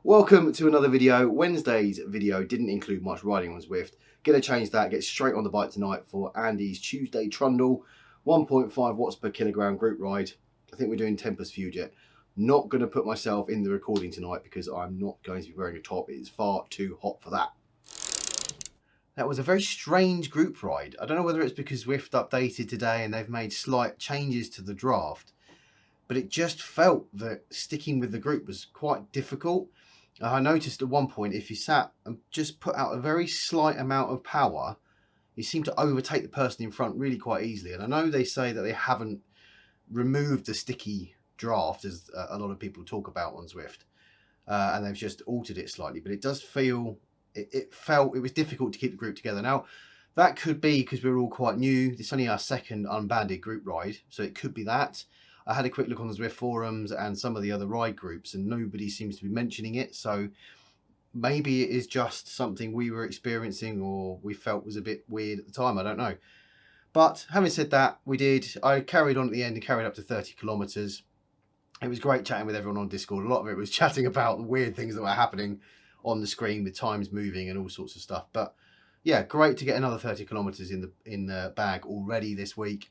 Welcome to another video. Wednesday's video didn't include much riding on Zwift. Gonna change that, get straight on the bike tonight for Andy's Tuesday trundle. 1.5 watts per kilogram group ride. I think we're doing Tempest Fuget. Not gonna put myself in the recording tonight because I'm not going to be wearing a top. It is far too hot for that. That was a very strange group ride. I don't know whether it's because Zwift updated today and they've made slight changes to the draft, but it just felt that sticking with the group was quite difficult. I noticed at one point, if you sat and just put out a very slight amount of power, you seem to overtake the person in front really quite easily. And I know they say that they haven't removed the sticky draft, as a lot of people talk about on Zwift, and they've just altered it slightly. But it does feel, it was difficult to keep the group together. Now, that could be because we're all quite new. It's only our second unbanded group ride, so it could be that. I had a quick look on the Zwift forums and some of the other ride groups, and nobody seems to be mentioning it. So maybe it is just something we were experiencing or we felt was a bit weird at the time. I don't know. But having said that, I carried on at the end and carried up to 30 kilometers. It was great chatting with everyone on Discord. A lot of it was chatting about the weird things that were happening on the screen with times moving and all sorts of stuff. But yeah, great to get another 30 kilometers in the bag already this week.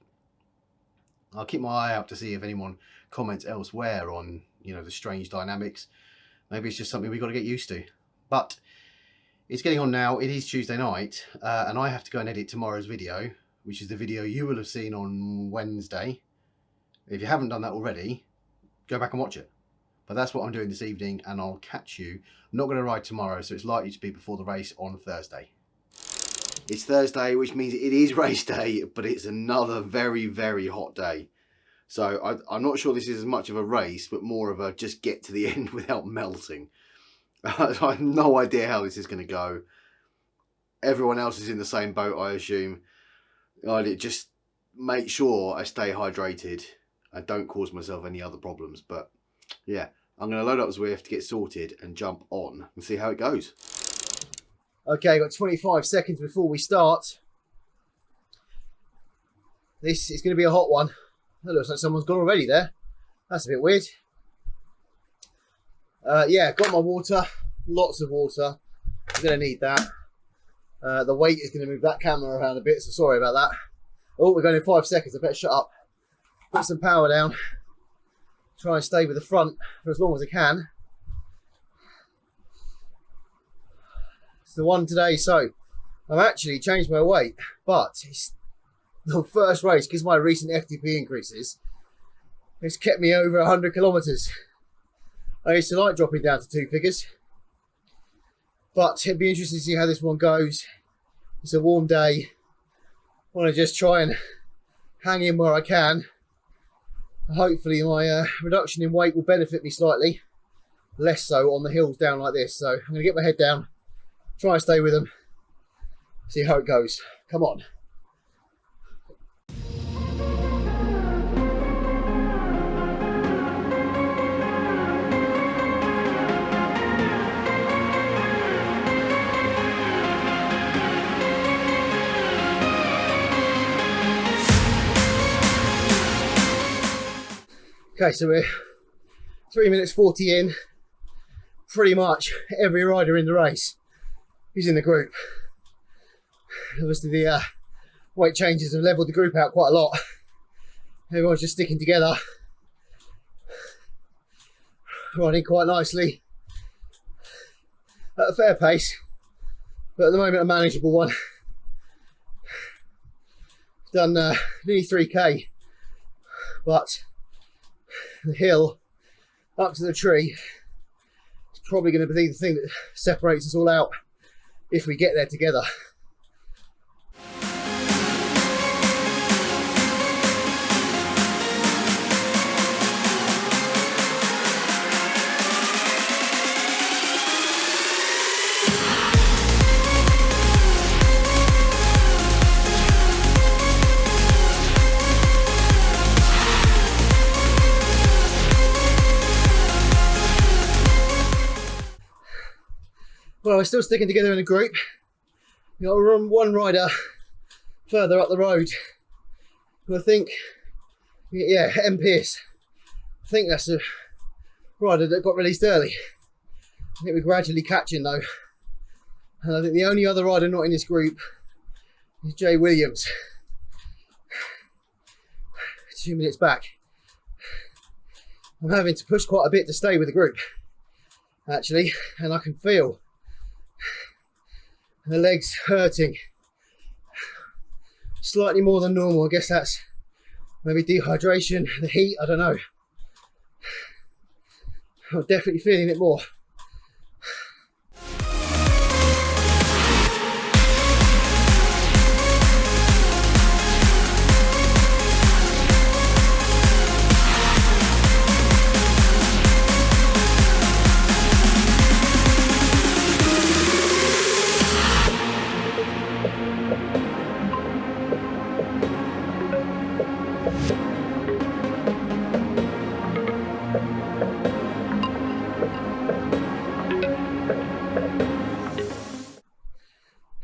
I'll keep my eye out to see if anyone comments elsewhere on, the strange dynamics. Maybe it's just something we've got to get used to. But it's getting on now. It is Tuesday night, and I have to go and edit tomorrow's video, which is the video you will have seen on Wednesday. If you haven't done that already, go back and watch it. But that's what I'm doing this evening, and I'll catch you. I'm not going to ride tomorrow, so it's likely to be before the race on Thursday. It's Thursday, which means it is race day, but it's another very, very hot day. So I'm not sure this is as much of a race, but more of a just get to the end without melting. I have no idea how this is going to go. Everyone else is in the same boat, I assume. I just make sure I stay hydrated and don't cause myself any other problems. But yeah, I'm going to load up Zwift, get sorted and jump on and see how it goes. Okay, got 25 seconds before we start. This is going to be a hot one. That looks like someone's gone already there. That's a bit weird. Yeah, got my water. Lots of water. I'm going to need that. The weight is going to move that camera around a bit, so sorry about that. Oh, we're going in 5 seconds. I better shut up. Put some power down. Try and stay with the front for as long as I can. It's the one today, so I've actually changed my weight, but it's the first race because my recent FTP increases. It's kept me over 100 kilometers. I used to like dropping down to 2 figures, but it'd be interesting to see how this one goes. It's a warm day. I want to just try and hang in where I can. Hopefully my reduction in weight will benefit me slightly, less so on the hills down like this. So I'm going to get my head down, try and stay with them, see how it goes. Come on. Okay, so we're 3 minutes 40 in. Pretty much every rider in the race is in the group. Obviously the weight changes have leveled the group out quite a lot. Everyone's just sticking together, riding quite nicely at a fair pace, but at the moment a manageable one. Done nearly 3k, but the hill up to the tree is probably going to be the thing that separates us all out if we get there together. Well, we're still sticking together in a group. We've got one rider further up the road who I think, yeah, M. Pierce. I think that's the rider that got released early. I think we're gradually catching though. And I think the only other rider not in this group is Jay Williams. 2 minutes back. I'm having to push quite a bit to stay with the group, actually, and I can feel the legs hurting slightly more than normal. I guess that's maybe dehydration, the heat, I don't know. I'm definitely feeling it more.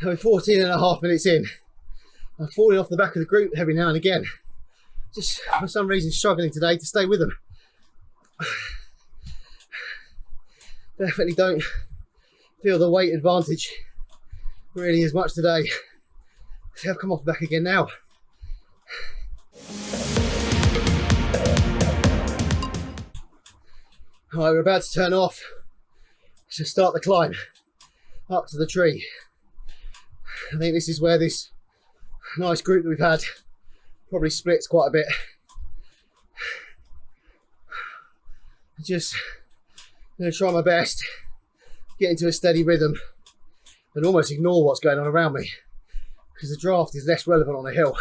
We're 14.5 minutes in. I'm falling off the back of the group every now and again. Just for some reason struggling today to stay with them. Definitely don't feel the weight advantage really as much today. See, I've come off the back again now. Alright, we're about to turn off. So start the climb up to the tree. I think this is where this nice group that we've had probably splits quite a bit. Just going to try my best, get into a steady rhythm and almost ignore what's going on around me, because the draft is less relevant on a hill.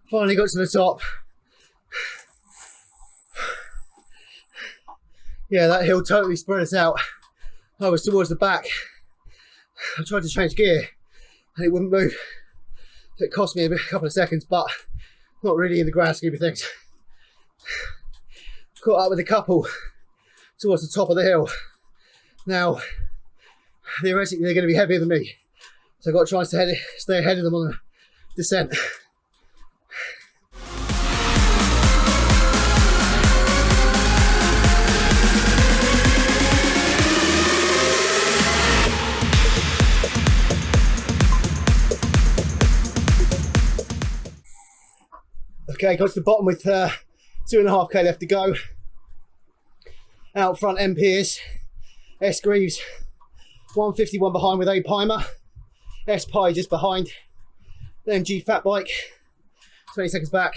Finally got to the top. Yeah, that hill totally spread us out. I was towards the back. I tried to change gear and it wouldn't move. So it cost me a couple of seconds, but not really in the grand scheme of things. Caught up with a couple towards the top of the hill. Now, theoretically they're going to be heavier than me. So I've got to try and stay ahead of them on the descent. Okay, got to the bottom with 2.5k left to go. Out front, M Piers, S Greaves, 151 behind with A Pimer, S Pie just behind, then G Fat Bike, 20 seconds back,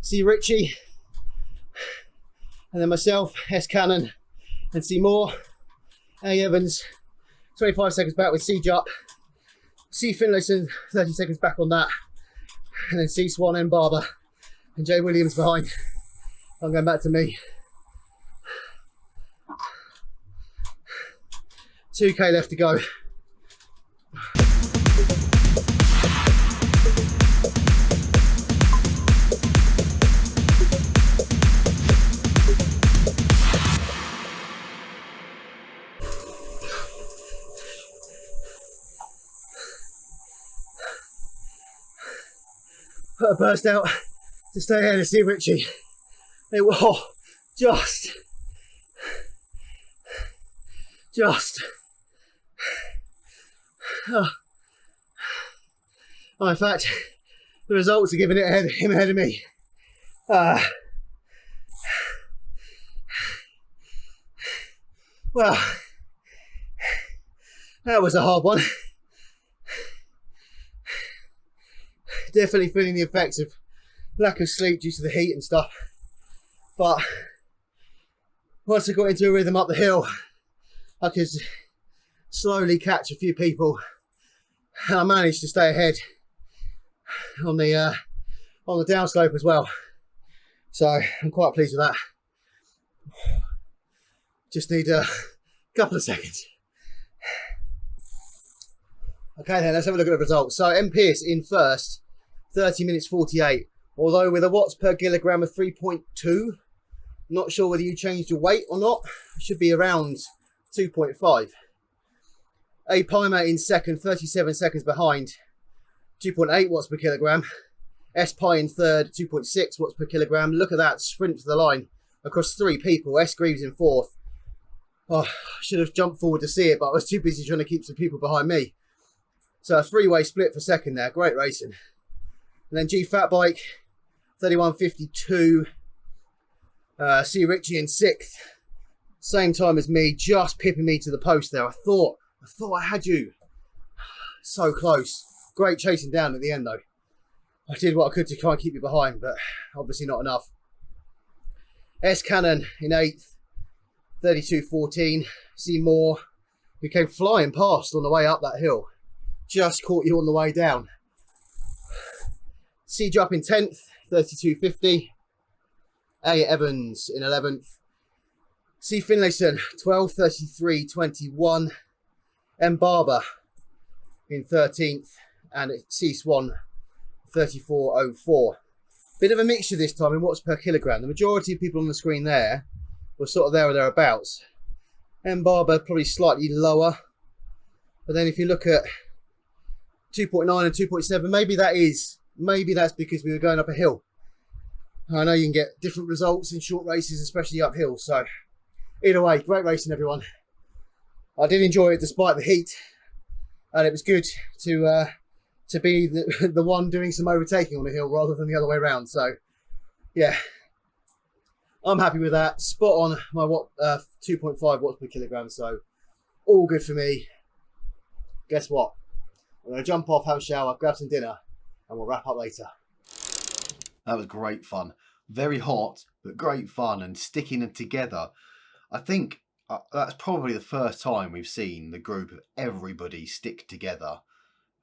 C Richie, and then myself, S Cannon, and C Moore, A Evans, 25 seconds back with C Jup, C Finlayson, 30 seconds back on that, and then C Swan, M Barber, and Jay Williams behind. I'm going back to me. 2k left to go. Put a burst out to stay ahead of C Richie. It was just. Oh, in fact, the results are giving him ahead of me. Well, that was a hard one. Definitely feeling the effects of lack of sleep due to the heat and stuff. But once I got into a rhythm up the hill, I could slowly catch a few people, and I managed to stay ahead on the downslope as well. So I'm quite pleased with that. Just need a couple of seconds. Okay then, let's have a look at the results. So M. Pearce in first, 30 minutes 48. Although with a watts per kilogram of 3.2, not sure whether you changed your weight or not. It should be around 2.5. A. Pimer in second, 37 seconds behind, 2.8 watts per kilogram. S. Pie in third, 2.6 watts per kilogram. Look at that sprint to the line across 3 people. S. Greaves in fourth. Oh, I should have jumped forward to see it, but I was too busy trying to keep some people behind me. So a 3-way split for second there. Great racing. And then G. Fatbike, 31.52. C. Ritchie in sixth. Same time as me, just pipping me to the post there. I thought I had you. So close. Great chasing down at the end though. I did what I could to try and keep you behind, but obviously not enough. S. Cannon in 8th, 32.14. C. Moore, who came flying past on the way up that hill, just caught you on the way down. C. Jupp in 10th, 32.50. A. Evans in 11th. C. Finlayson, 12th, 33.21. M. Barber in 13th. And C. Swan, 34.04. Bit of a mixture this time in watts per kilogram. The majority of people on the screen there were sort of there or thereabouts. M. Barber probably slightly lower. But then if you look at 2.9 and 2.7, maybe that's because we were going up a hill. I know you can get different results in short races, especially uphill. So either way, great racing everyone. I did enjoy it despite the heat, and it was good to be the one doing some overtaking on the hill rather than the other way around. So yeah, I'm happy with that. Spot on my 2.5 watts per kilogram. So all good for me. Guess what? I'm going to jump off, have a shower, grab some dinner, and we'll wrap up later. That was great fun. Very hot, but great fun and sticking it together. I think that's probably the first time we've seen the group of everybody stick together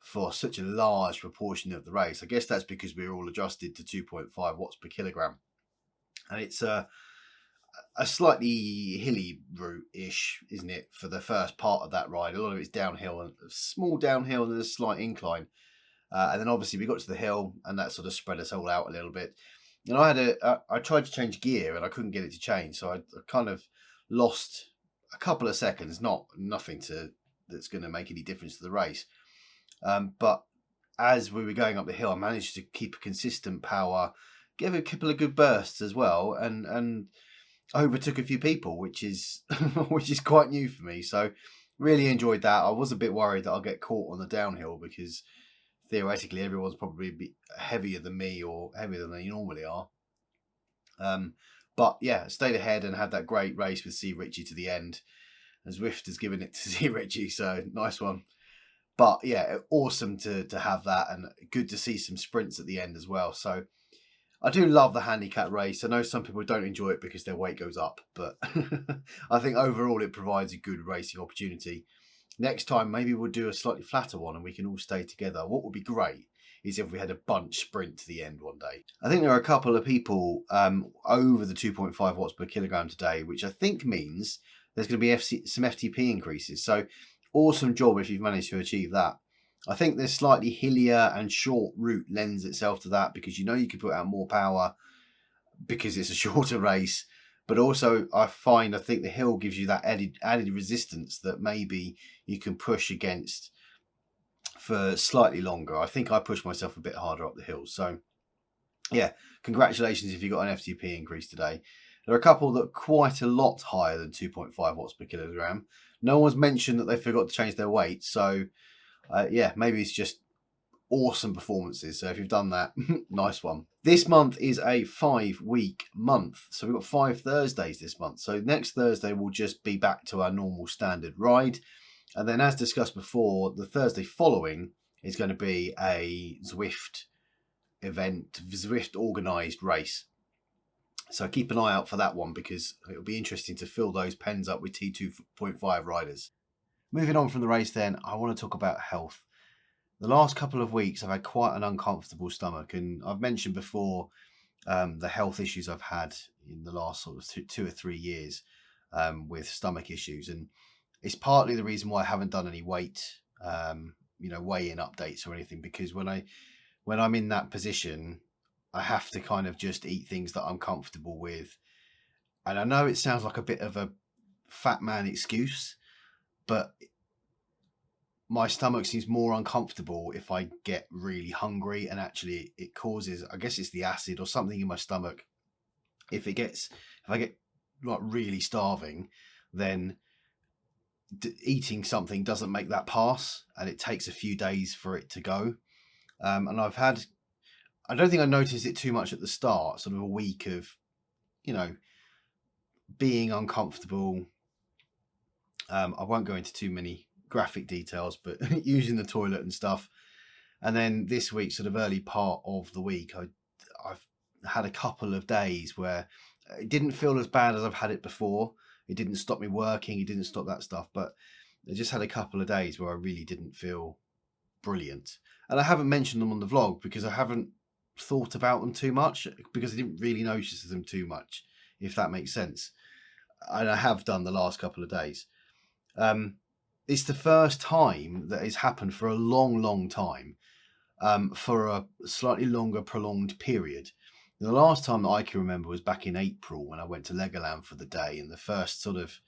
for such a large proportion of the race. I guess that's because we were all adjusted to 2.5 watts per kilogram. And it's a slightly hilly route-ish, isn't it, for the first part of that ride. A lot of it's downhill, and a small downhill and a slight incline. And then obviously we got to the hill, and that sort of spread us all out a little bit. And I tried to change gear, and I couldn't get it to change, so I kind of lost a couple of seconds. Nothing that's going to make any difference to the race. But as we were going up the hill, I managed to keep a consistent power, give a couple of good bursts as well, and overtook a few people, which is which is quite new for me. So really enjoyed that. I was a bit worried that I'll get caught on the downhill because theoretically everyone's probably a bit heavier than me or heavier than they normally are. But yeah, stayed ahead and had that great race with C. Ritchie to the end. And Zwift has given it to C. Ritchie, so nice one. But yeah, awesome to have that, and good to see some sprints at the end as well. So I do love the handicap race. I know some people don't enjoy it because their weight goes up, but I think overall it provides a good racing opportunity. Next time, maybe we'll do a slightly flatter one and we can all stay together. What would be great is if we had a bunch sprint to the end one day. I think there are a couple of people over the 2.5 watts per kilogram today, which I think means there's going to be some FTP increases. So awesome job if you've managed to achieve that. I think the slightly hillier and short route lends itself to that because you know you can put out more power because it's a shorter race. But also I think the hill gives you that added resistance that maybe you can push against for slightly longer. I think I pushed myself a bit harder up the hill. So yeah, congratulations if you got an FTP increase today. There are a couple that are quite a lot higher than 2.5 watts per kilogram. No one's mentioned that they forgot to change their weight. So yeah, maybe it's just awesome performances. So if you've done that, nice one. This month is a 5-week month. So we've got 5 Thursdays this month. So next Thursday will just be back to our normal standard ride. And then as discussed before, the Thursday following is going to be a Zwift event, Zwift organised race. So keep an eye out for that one, because it'll be interesting to fill those pens up with T2.5 riders. Moving on from the race then, I want to talk about health. The last couple of weeks I've had quite an uncomfortable stomach, and I've mentioned before the health issues I've had in the last sort of 2 or 3 years with stomach issues, and it's partly the reason why I haven't done any weigh-in updates or anything, because when I'm in that position, I have to kind of just eat things that I'm comfortable with. And I know it sounds like a bit of a fat man excuse, but my stomach seems more uncomfortable if I get really hungry, and actually it causes, I guess it's the acid or something in my stomach. If I get like really starving, then eating something doesn't make that pass, and it takes a few days for it to go. And I don't think I noticed it too much at the start, sort of a week of, being uncomfortable. I won't go into too many graphic details, but using the toilet and stuff. And then this week, sort of early part of the week, I've had a couple of days where it didn't feel as bad as I've had it before. It didn't stop me working. It didn't stop that stuff. But I just had a couple of days where I really didn't feel brilliant. And I haven't mentioned them on the vlog because I haven't thought about them too much, because I didn't really notice them too much, if that makes sense. And I have done the last couple of days. It's the first time that it's happened for a long time, for a slightly longer prolonged period. The last time that I can remember was back in April, when I went to Legoland for the day, and the first sort of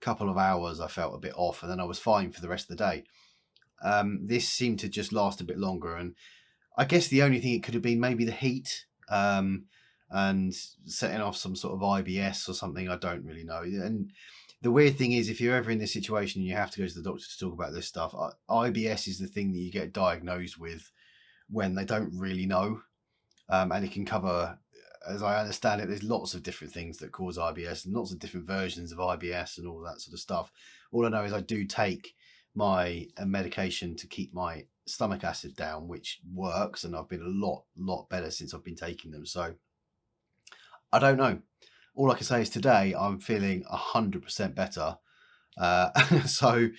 couple of hours I felt a bit off, and then I was fine for the rest of the day. This seemed to just last a bit longer, and I guess the only thing it could have been maybe the heat, and setting off some sort of IBS or something. I don't really know. And the weird thing is, if you're ever in this situation and you have to go to the doctor to talk about this stuff, IBS is the thing that you get diagnosed with when they don't really know. And it can cover, as I understand it, there's lots of different things that cause IBS and lots of different versions of IBS and all that sort of stuff. All I know is I do take my medication to keep my stomach acid down, which works, and I've been a lot better since I've been taking them. So I don't know. All I can say is today I'm feeling 100% better. So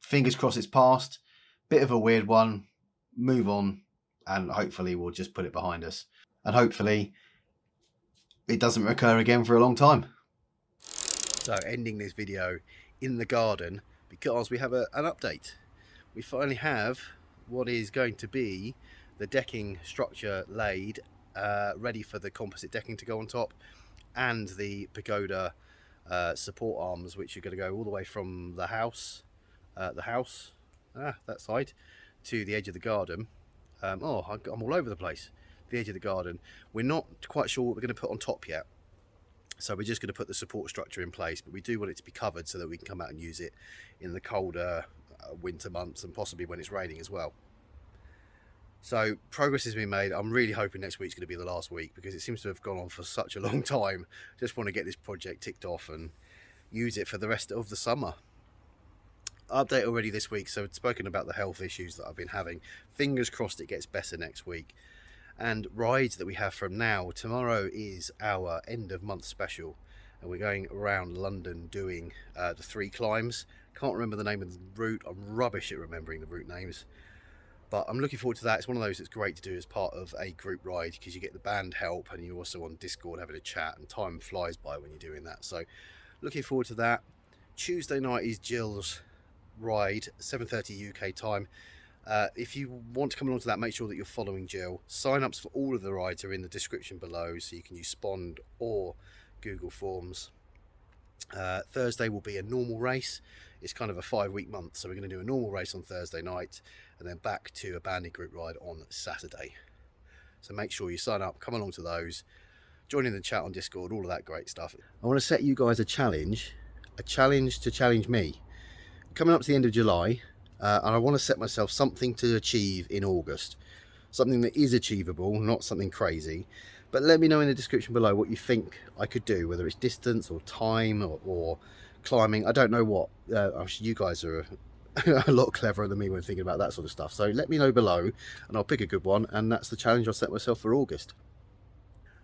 fingers crossed it's passed. Bit of a weird one. Move on, and hopefully we'll just put it behind us. And hopefully it doesn't recur again for a long time. So ending this video in the garden, because we have an update. We finally have what is going to be the decking structure laid, ready for the composite decking to go on top, and the pagoda support arms, which are going to go all the way from the house, that side, to the edge of the garden. I'm all over the place. The edge of the garden. We're not quite sure what we're going to put on top yet, so we're just going to put the support structure in place, but we do want it to be covered so that we can come out and use it in the colder winter months, and possibly when it's raining as well. So progress has been made. I'm really hoping next week's going to be the last week, because it seems to have gone on for such a long time. Just want to get this project ticked off and use it for the rest of the summer. Update already this week, so I've spoken about the health issues that I've been having. Fingers crossed it gets better next week. And rides that we have from now. Tomorrow is our end of month special, and we're going around London doing the 3 climbs. Can't remember the name of the route. I'm rubbish at remembering the route names, but I'm looking forward to that. It's one of those that's great to do as part of a group ride, because you get the band help, and you're also on Discord having a chat, and time flies by when you're doing that. So looking forward to that. Tuesday night is Jill's ride, 7:30 UK time. If you want to come along to that, make sure that you're following Jill. Sign-ups for all of the rides are in the description below, so you can use Spond or Google Forms. Thursday will be a normal race. It's kind of a 5-week month, so we're going to do a normal race on Thursday night, and then back to a banded group ride on Saturday. So make sure you sign up, come along to those, join in the chat on Discord, all of that great stuff. I want to set you guys a challenge to challenge me. Coming up to the end of July, and I want to set myself something to achieve in August. something that is achievable, not something crazy. But let me know in the description below what you think I could do, whether it's distance or time or climbing. I don't know what. You guys are a lot cleverer than me when thinking about that sort of stuff. So let me know below and I'll pick a good one, and that's the challenge I'll set myself for August.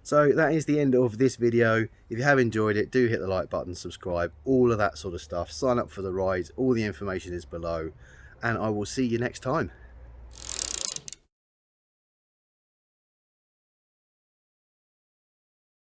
So that is the end of this video. If you have enjoyed it, do hit the like button, subscribe, all of that sort of stuff. Sign up for the rides. All the information is below, and I will see you next time.